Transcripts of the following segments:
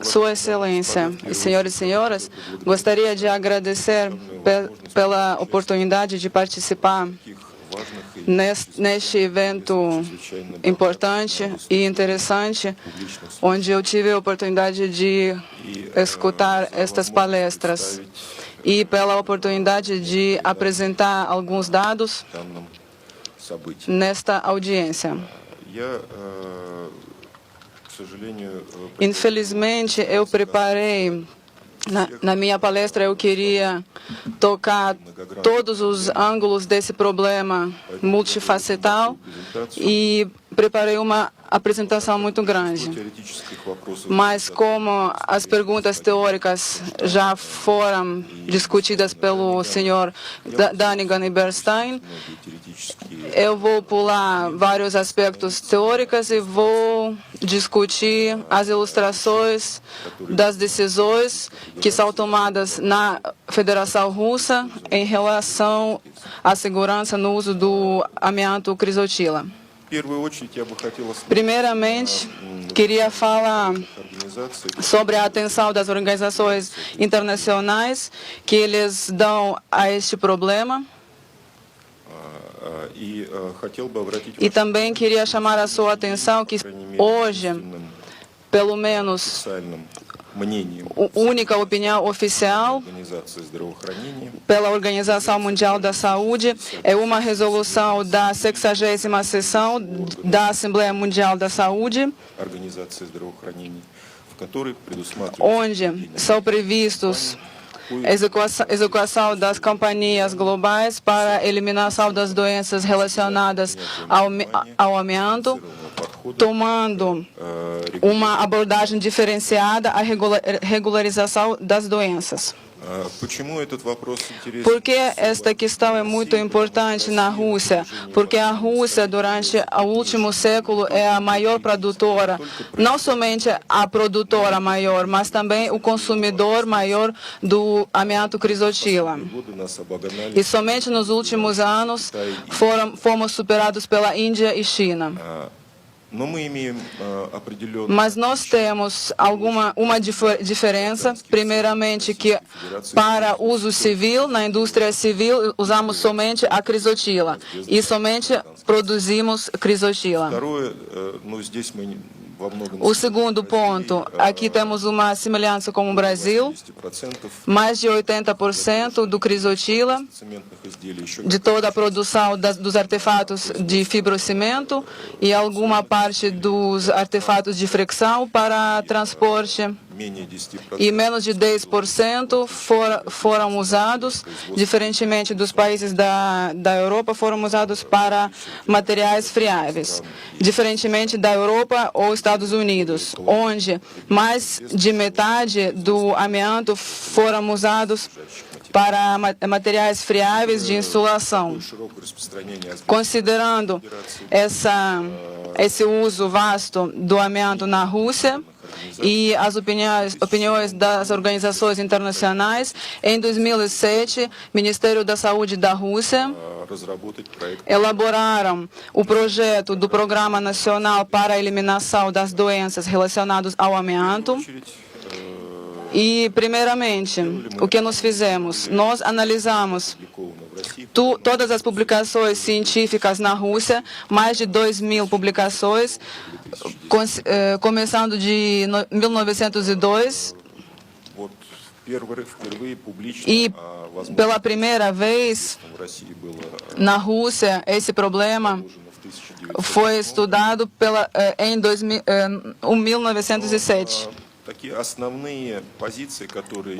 Sua Excelência e senhores e senhoras, gostaria de agradecer pela oportunidade de participar neste evento importante e interessante, onde eu tive a oportunidade de escutar estas palestras e pela oportunidade de apresentar alguns dados nesta audiência. Infelizmente, eu preparei, na minha palestra, eu queria tocar todos os ângulos desse problema multifacetal e preparei uma apresentação muito grande. Mas como as perguntas teóricas já foram discutidas pelo senhor Dunnigan e Bernstein, eu vou pular vários aspectos teóricos e vou discutir as ilustrações das decisões que são tomadas na Federação Russa em relação à segurança no uso do amianto crisotila. Primeiramente, queria falar sobre a atenção das organizações internacionais que eles dão a este problema. E também queria chamar a sua atenção que hoje, pelo menos, a única opinião oficial pela Organização Mundial da Saúde é uma resolução da 60ª sessão da Assembleia Mundial da Saúde, onde são previstos a execução das campanhas globais para a eliminação das doenças relacionadas ao amianto, tomando uma abordagem diferenciada à regularização das doenças. Por que esta questão é muito importante na Rússia? Porque a Rússia, durante o último século, é a maior produtora, não somente a produtora maior, mas também o consumidor maior do amianto crisotila. E somente nos últimos anos fomos superados pela Índia e China. Mas nós temos uma diferença, primeiramente que para uso civil, na indústria civil, usamos somente a crisotila e somente produzimos crisotila. O segundo ponto, aqui temos uma semelhança com o Brasil, mais de 80% do crisotila, de toda a produção dos artefatos de fibrocimento e alguma parte dos artefatos de fricção para transporte. E menos de 10% foram usados, diferentemente dos países da Europa, foram usados para materiais friáveis. Diferentemente da Europa ou Estados Unidos, onde mais de metade do amianto foram usados para materiais friáveis de insulação. Considerando esse uso vasto do amianto na Rússia e as opiniões das organizações internacionais, em 2007, o Ministério da Saúde da Rússia elaboraram o projeto do Programa Nacional para a Eliminação das Doenças Relacionadas ao Amianto. E, primeiramente, o que nós fizemos? Nós analisamos todas as publicações científicas na Rússia, mais de 2.000 publicações, começando de 1902. E, pela primeira vez, na Rússia, esse problema foi estudado em 1907.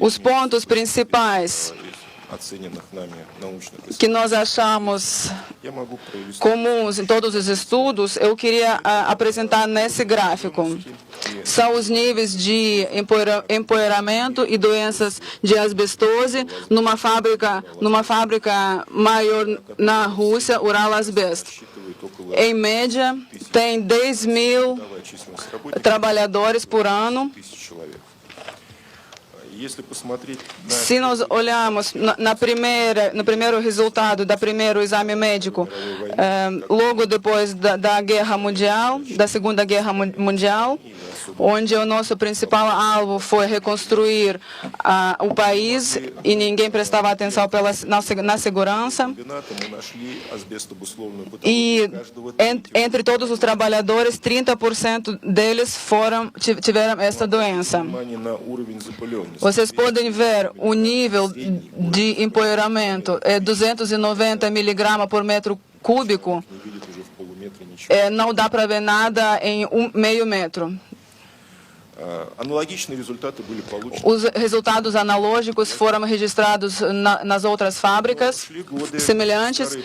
Os pontos principais que nós achamos comuns em todos os estudos, eu queria apresentar nesse gráfico. São os níveis de empoeiramento e doenças de asbestose numa fábrica maior na Rússia, Uralazbest. Em média, tem 10.000 trabalhadores por ano. Se nós olharmos no primeiro resultado do primeiro exame médico, logo depois da Guerra Mundial, da Segunda Guerra Mundial, onde o nosso principal alvo foi reconstruir o país e ninguém prestava atenção na segurança. E entre todos os trabalhadores, 30% deles tiveram esta doença. Vocês podem ver o nível de empoeiramento, é 290 miligramas por metro cúbico. Não dá para ver nada em meio metro. Os resultados analógicos foram registrados nas outras fábricas semelhantes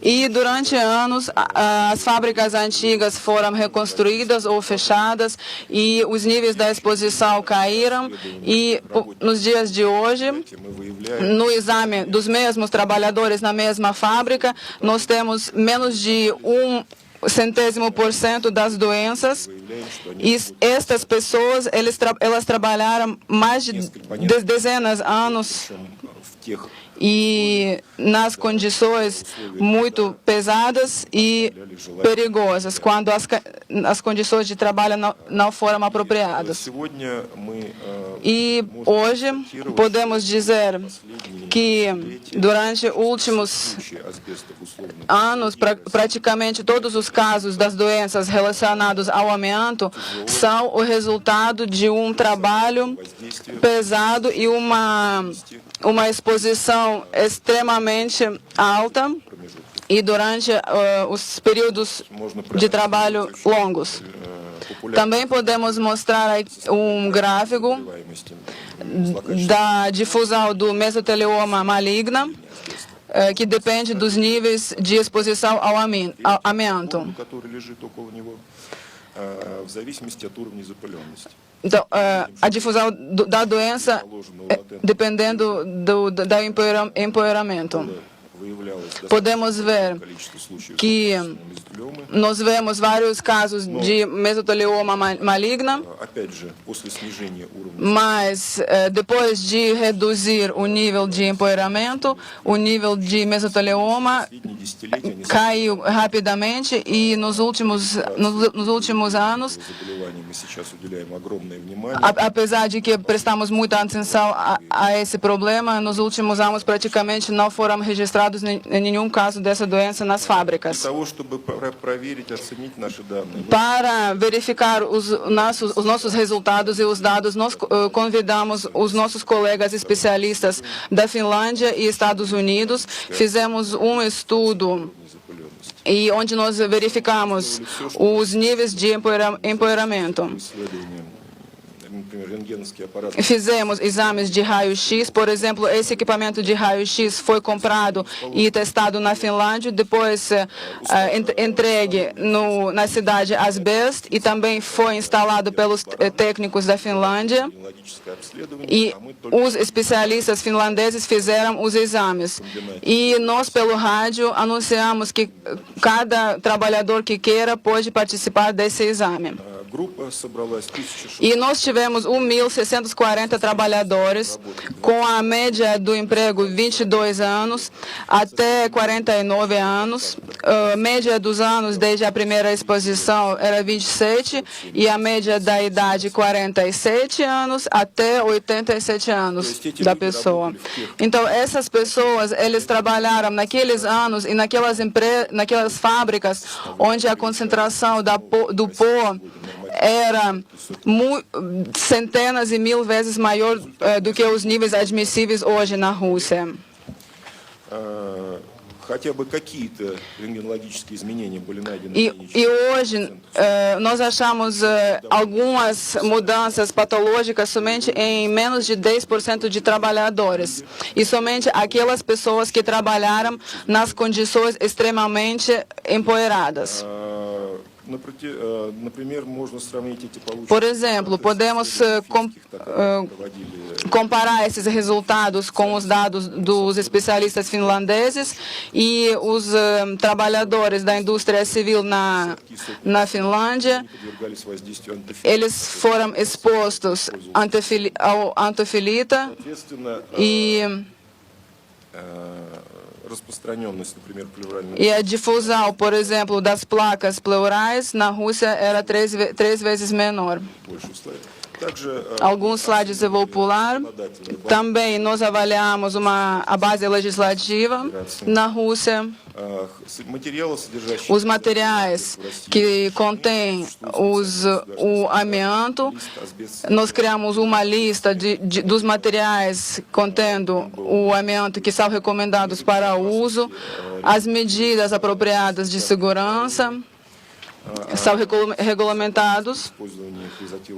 e durante anos as fábricas antigas foram reconstruídas ou fechadas e os níveis da exposição caíram e nos dias de hoje, no exame dos mesmos trabalhadores na mesma fábrica, nós temos menos de 0,1% das doenças e estas pessoas elas trabalharam mais de dezenas de anos e nas condições muito pesadas e perigosas, quando as condições de trabalho não foram apropriadas. E hoje podemos dizer que durante os últimos anos, praticamente todos os casos das doenças relacionadas ao amianto são o resultado de um trabalho pesado e uma exposição extremamente alta e durante os períodos de trabalho longos. Também podemos mostrar um gráfico da difusão do mesotelioma maligna, que depende dos níveis de exposição ao amianto. Então, a difusão da doença dependendo do empoeiramento. Podemos ver que nós vemos vários casos de mesotelioma maligna, mas depois de reduzir o nível de empoeiramento, o nível de mesotelioma caiu rapidamente e nos últimos anos, apesar de que prestamos muita atenção a esse problema, nos últimos anos praticamente não foram registrados nenhum caso dessa doença nas fábricas. Para verificar os nossos resultados e os dados, nós convidamos os nossos colegas especialistas da Finlândia e Estados Unidos, fizemos um estudo e onde nós verificamos os níveis de empoeiramento. Fizemos exames de raio-x, por exemplo, esse equipamento de raio-x foi comprado e testado na Finlândia, depois entregue na cidade Asbest e também foi instalado pelos técnicos da Finlândia e os especialistas finlandeses fizeram os exames. E nós, pelo rádio, anunciamos que cada trabalhador que queira pode participar desse exame. E nós tivemos 1.640 trabalhadores, com a média do emprego 22 anos até 49 anos. A média dos anos desde a primeira exposição era 27 e a média da idade 47 anos até 87 anos da pessoa. Então, essas pessoas, eles trabalharam naqueles anos e naquelas fábricas onde a concentração do pó era centenas e mil vezes maior do que os níveis admissíveis hoje na Rússia. E hoje nós achamos algumas mudanças patológicas somente em menos de 10% de trabalhadores. E somente aquelas pessoas que trabalharam nas condições extremamente empoeiradas. Por exemplo, podemos comparar esses resultados com os dados dos especialistas finlandeses e os trabalhadores da indústria civil na Finlândia, eles foram expostos ao antifilita e a difusão, por exemplo, das placas pleurais na Rússia era três vezes menor. Alguns slides eu vou pular. Também nós avaliamos a base legislativa na Rússia. Os materiais que contêm o amianto, nós criamos uma lista dos materiais contendo o amianto que são recomendados para uso, as medidas apropriadas de segurança são regulamentados,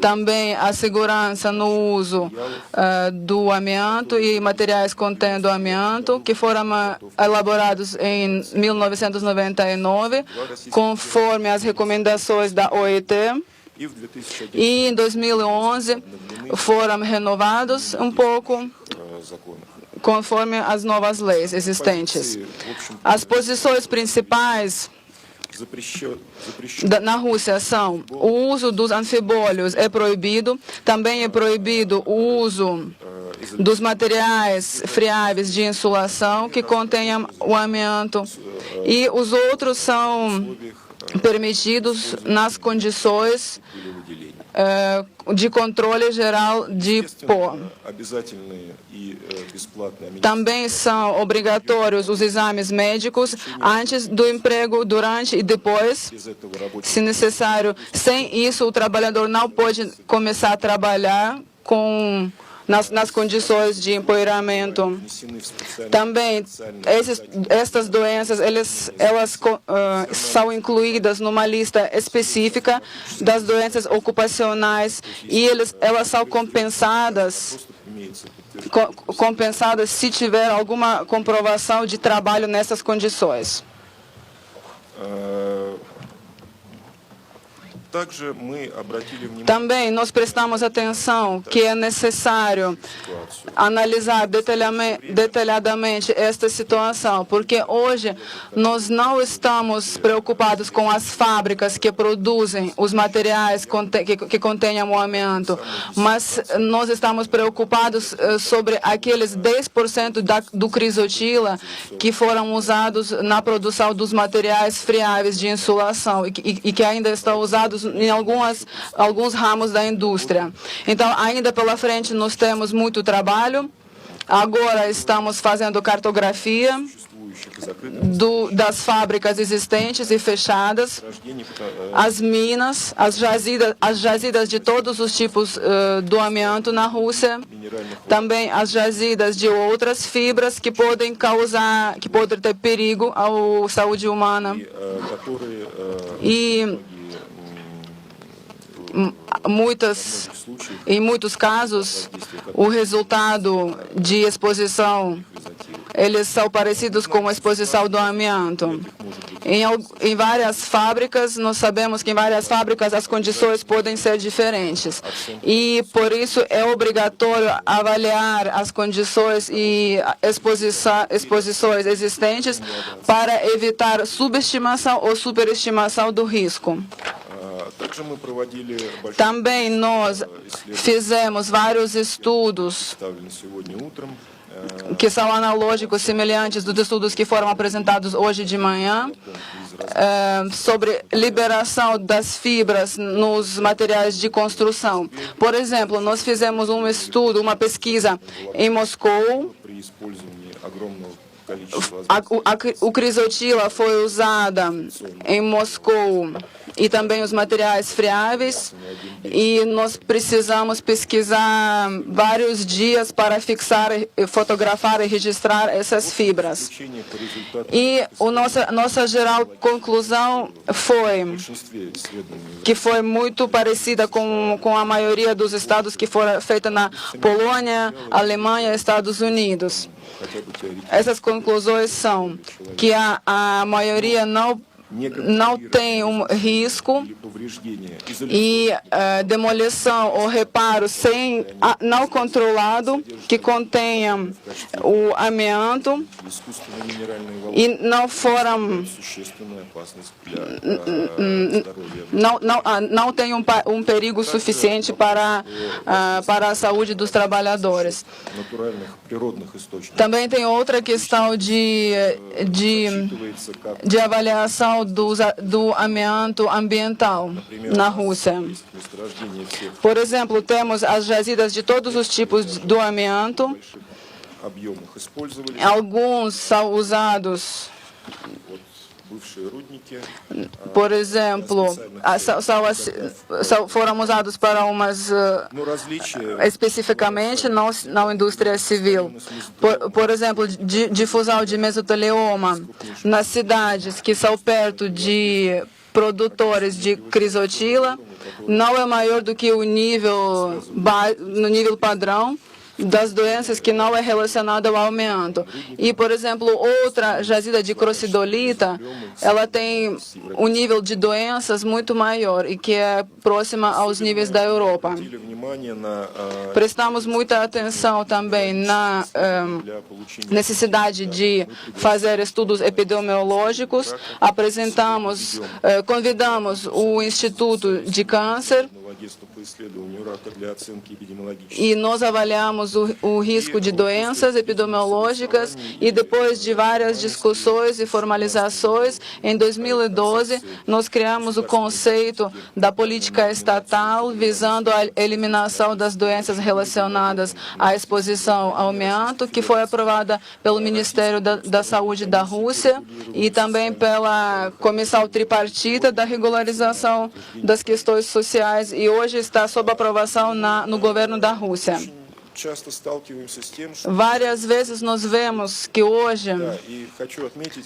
também a segurança no uso do amianto e materiais contendo amianto, que foram elaborados em 1999, conforme as recomendações da OIT, e em 2011 foram renovados um pouco, conforme as novas leis existentes. As posições principais na Rússia são: o uso dos anfibólios é proibido, também é proibido o uso dos materiais friáveis de insulação que contenham o amianto, e os outros são permitidos nas condições de controle geral de pó. Também são obrigatórios os exames médicos antes do emprego, durante e depois, se necessário. Sem isso, o trabalhador não pode começar a trabalhar nas condições de empoeiramento. Também, estas doenças, elas são incluídas numa lista específica das doenças ocupacionais e elas são compensadas se tiver alguma comprovação de trabalho nessas condições. Também nós prestamos atenção que é necessário analisar detalhadamente esta situação, porque hoje nós não estamos preocupados com as fábricas que produzem os materiais que contenham o amianto, mas nós estamos preocupados sobre aqueles 10% do crisotila que foram usados na produção dos materiais friáveis de insulação e que ainda estão usados em alguns ramos da indústria. Então, ainda pela frente, nós temos muito trabalho. Agora estamos fazendo cartografia das fábricas existentes e fechadas, as minas, as jazidas de todos os tipos do amianto na Rússia, também as jazidas de outras fibras que podem ter perigo à saúde humana. E em muitos casos, o resultado de exposição, eles são parecidos com a exposição do amianto. Em várias fábricas, nós sabemos que em várias fábricas as condições podem ser diferentes. E, por isso, é obrigatório avaliar as condições e exposições existentes para evitar subestimação ou superestimação do risco. Também nós fizemos vários estudos que são analógicos, semelhantes dos estudos que foram apresentados hoje de manhã, sobre liberação das fibras nos materiais de construção. Por exemplo, nós fizemos um estudo, uma pesquisa em Moscou. O crisotila foi usada em Moscou e também os materiais friáveis, e nós precisamos pesquisar vários dias para fixar, fotografar e registrar essas fibras. E a nossa geral conclusão foi que foi muito parecida com a maioria dos estados que foram feitas na Polônia, Alemanha e Estados Unidos. Essas conclusões são que a maioria não não tem um risco e demolição ou reparo não controlado que contenha o amianto e não foram não tem um perigo suficiente para a saúde dos trabalhadores. Também tem outra questão de avaliação do amianto ambiental na Rússia. Por exemplo, temos as jazidas de todos os tipos do amianto. Alguns são usados, por exemplo, foram usados para especificamente na indústria civil. Por exemplo, difusão de mesotelioma nas cidades que são perto de produtores de crisotila não é maior do que no nível padrão das doenças que não é relacionada ao amianto. E, por exemplo, outra jazida de crocidolita, ela tem um nível de doenças muito maior e que é próxima aos níveis da Europa. Prestamos muita atenção também na necessidade de fazer estudos epidemiológicos. Convidamos o Instituto de Câncer e nós avaliamos o risco de doenças epidemiológicas e depois de várias discussões e formalizações, em 2012, nós criamos o conceito da política estatal visando a eliminação das doenças relacionadas à exposição ao amianto, que foi aprovada pelo Ministério da Saúde da Rússia e também pela Comissão Tripartita da Regularização das Questões Sociais e hoje está sob aprovação no governo da Rússia. Várias vezes nós vemos que hoje,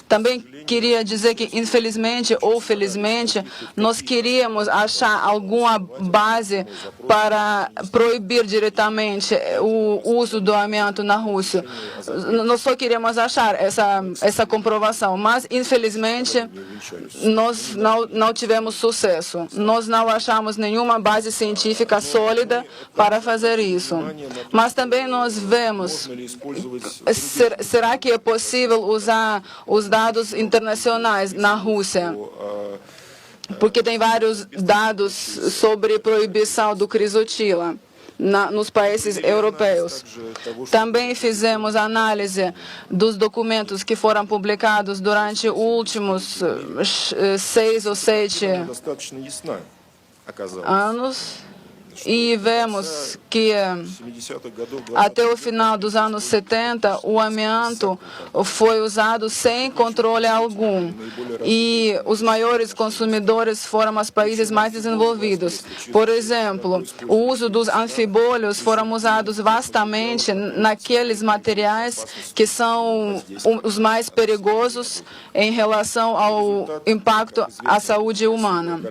também queria dizer que infelizmente ou felizmente, nós queríamos achar alguma base para proibir diretamente o uso do amianto na Rússia. Nós só queríamos achar essa comprovação, mas infelizmente nós não tivemos sucesso. Nós não achamos nenhuma base científica sólida para fazer isso. Mas também nós vemos, será que é possível usar os dados internacionais na Rússia? Porque tem vários dados sobre proibição do crisotila nos países europeus. Também fizemos análise dos documentos que foram publicados durante os últimos 6 ou 7 anos. E vemos que até o final dos anos 70, o amianto foi usado sem controle algum. E os maiores consumidores foram os países mais desenvolvidos. Por exemplo, o uso dos anfibólios foram usados vastamente naqueles materiais que são os mais perigosos em relação ao impacto à saúde humana.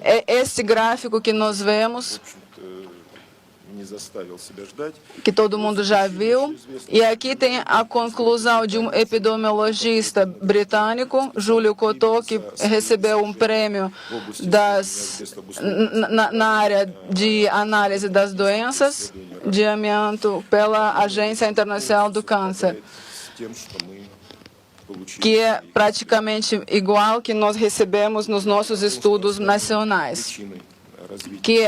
É este gráfico que nós vemos, que todo mundo já viu, e aqui tem a conclusão de um epidemiologista britânico, Júlio Cotô, que recebeu um prêmio na área de análise das doenças de amianto pela Agência Internacional do Câncer, que é praticamente igual que nós recebemos nos nossos estudos nacionais, que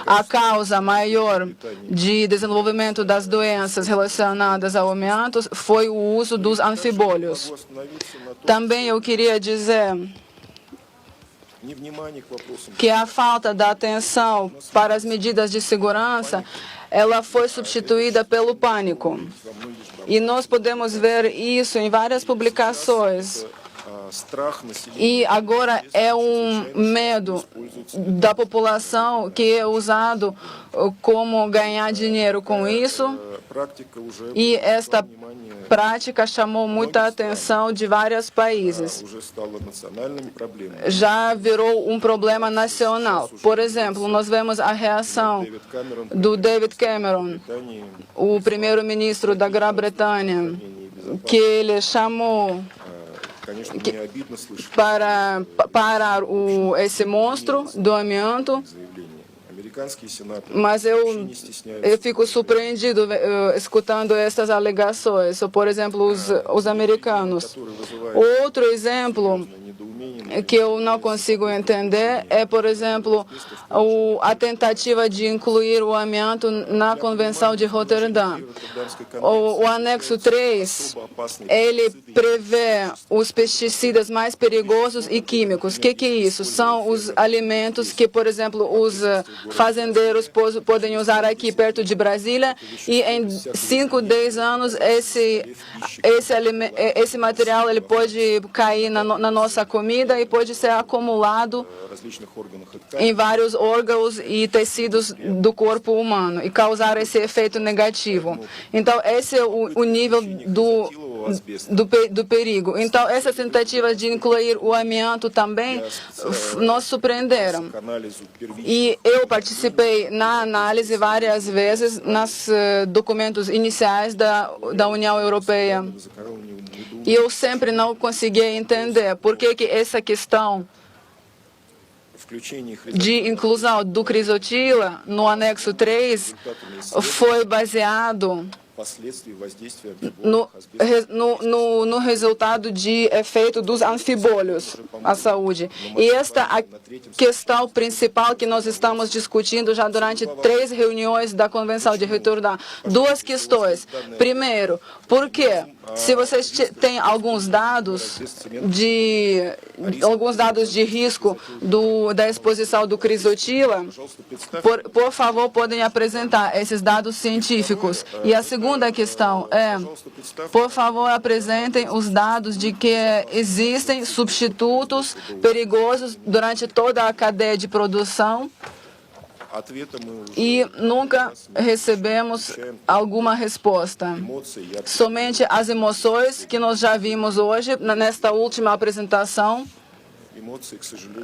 a causa maior de desenvolvimento das doenças relacionadas ao amianto foi o uso dos anfibólios. Também eu queria dizer que a falta da atenção para as medidas de segurança, ela foi substituída pelo pânico. E nós podemos ver isso em várias publicações. E agora é um medo da população que é usado como ganhar dinheiro com isso. E esta prática chamou muita atenção de vários países. Já virou um problema nacional. Por exemplo, nós vemos a reação do David Cameron, o primeiro-ministro da Grã-Bretanha, que ele chamou parar esse monstro do amianto. Mas eu fico surpreendido escutando essas alegações. Por exemplo, os americanos. Outro exemplo que eu não consigo entender é, por exemplo, a tentativa de incluir o amianto na Convenção de Roterdã. O anexo 3, ele prevê os pesticidas mais perigosos e químicos. O que é isso? São os alimentos que, por exemplo, os fazendeiros podem usar aqui perto de Brasília e em 5, 10 anos esse material ele pode cair na nossa comida e pode ser acumulado em vários órgãos e tecidos do corpo humano e causar esse efeito negativo. Então, esse é o nível do perigo. Então, essas tentativas de incluir o amianto também nos surpreenderam. E eu participei na análise várias vezes nos documentos iniciais da União Europeia. E eu sempre não conseguia entender por que essa questão de inclusão do crisotila no anexo 3 foi baseado no resultado de efeito dos anfibólios à saúde. E esta é a questão principal que nós estamos discutindo já durante 3 reuniões da Convenção de Roterdã. 2 questões. Primeiro, por quê? Se vocês têm alguns dados de risco da exposição do crisotila, por favor, podem apresentar esses dados científicos. E a segunda questão é, por favor, apresentem os dados de que existem substitutos perigosos durante toda a cadeia de produção. E nunca recebemos alguma resposta. Somente as emoções que nós já vimos hoje, nesta última apresentação.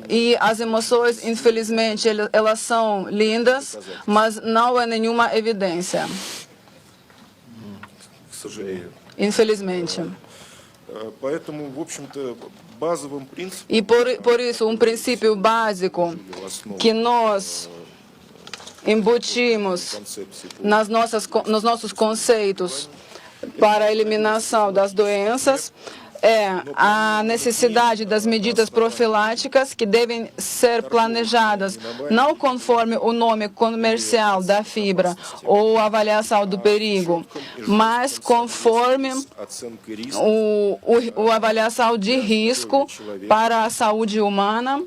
E as emoções, infelizmente, elas são lindas, mas não há nenhuma evidência. Infelizmente. E por isso, um princípio básico que nós embutimos nos nossos conceitos para a eliminação das doenças é a necessidade das medidas profiláticas que devem ser planejadas não conforme o nome comercial da fibra ou avaliação do perigo, mas conforme a avaliação de risco para a saúde humana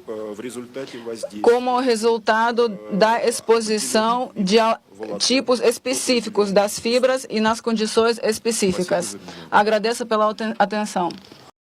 como resultado da exposição de tipos específicos das fibras e nas condições específicas. Agradeço pela atenção.